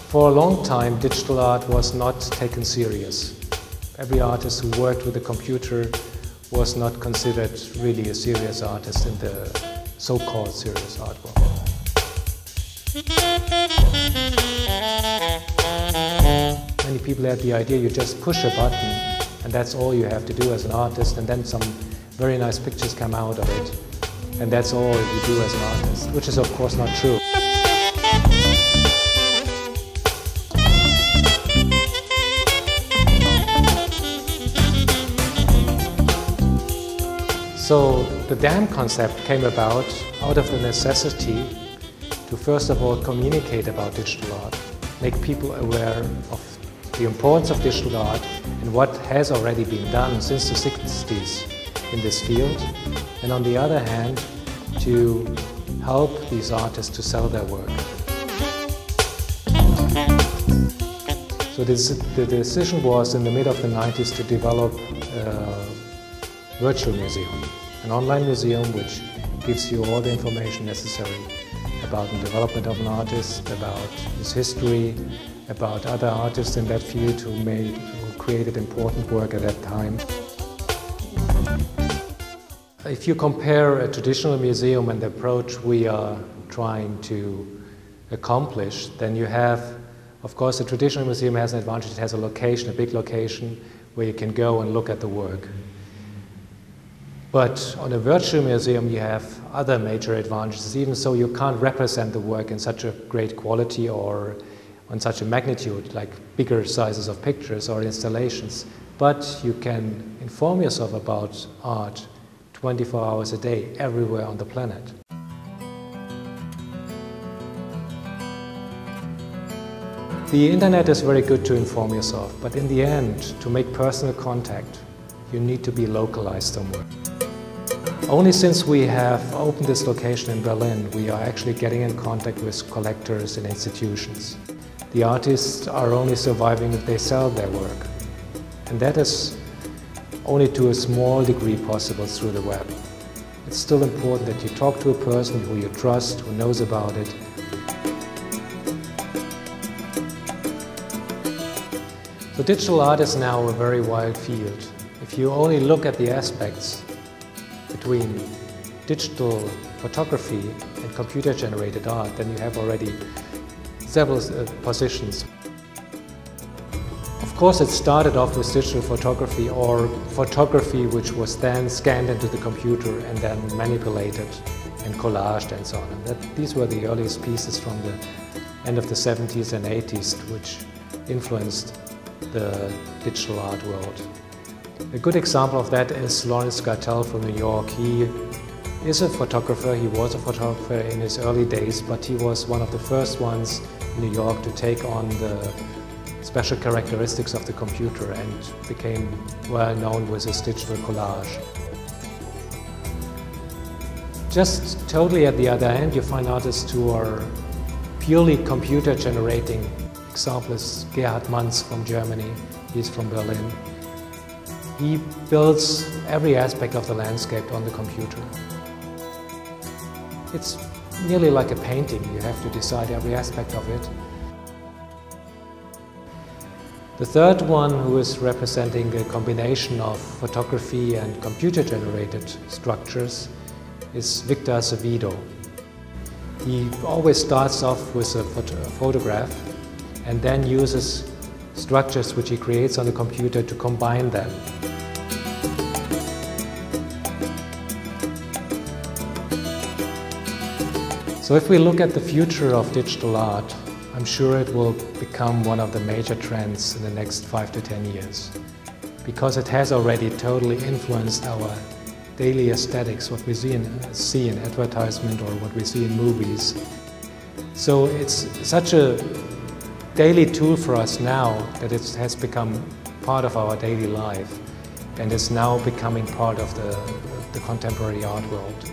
For a long time, digital art was not taken serious. Every artist who worked with a computer was not considered really a serious artist in the so-called serious art world. Many people had the idea you just push a button and that's all you have to do as an artist, and then some very nice pictures come out of it, and that's all you do as an artist, which is of course not true. So the dam concept came about out of the necessity to first of all communicate about digital art, make people aware of the importance of digital art and what has already been done since the 60s in this field, and on the other hand to help these artists to sell their work. So the decision was in the mid of the 90s to develop a virtual museum, an online museum which gives you all the information necessary about the development of an artist, about his history, about other artists in that field who created important work at that time. If you compare a traditional museum and the approach we are trying to accomplish, then you have, of course, a traditional museum has an advantage. It has a location, a big location, where you can go and look at the work. But on a virtual museum you have other major advantages, even so you can't represent the work in such a great quality or on such a magnitude, like bigger sizes of pictures or installations. But you can inform yourself about art 24 hours a day, everywhere on the planet. The internet is very good to inform yourself, but in the end, to make personal contact, you need to be localized somewhere. Only since we have opened this location in Berlin, we are actually getting in contact with collectors and institutions. The artists are only surviving if they sell their work. And that is only to a small degree possible through the web. It's still important that you talk to a person who you trust, who knows about it. So digital art is now a very wide field. If you only look at the aspects between digital photography and computer-generated art, then you have already several positions. Of course, it started off with digital photography, or photography which was then scanned into the computer and then manipulated and collaged and so on. And these were the earliest pieces from the end of the 70s and 80s which influenced the digital art world. A good example of that is Lawrence Gartell from New York. He is a photographer, he was a photographer in his early days, but he was one of the first ones in New York to take on the special characteristics of the computer and became well known with his digital collage. Just totally at the other end, you find artists who are purely computer generating. Example is Gerhard Manz from Germany, he's from Berlin. He builds every aspect of the landscape on the computer. It's nearly like a painting, you have to decide every aspect of it. The third one, who is representing a combination of photography and computer-generated structures, is Victor Acevedo. He always starts off with a photograph and then uses structures which he creates on the computer to combine them. So if we look at the future of digital art, I'm sure it will become one of the major trends in the next 5 to 10 years, because it has already totally influenced our daily aesthetics, what we see in advertisement or what we see in movies. So it's such a daily tool for us now that it has become part of our daily life and is now becoming part of the contemporary art world.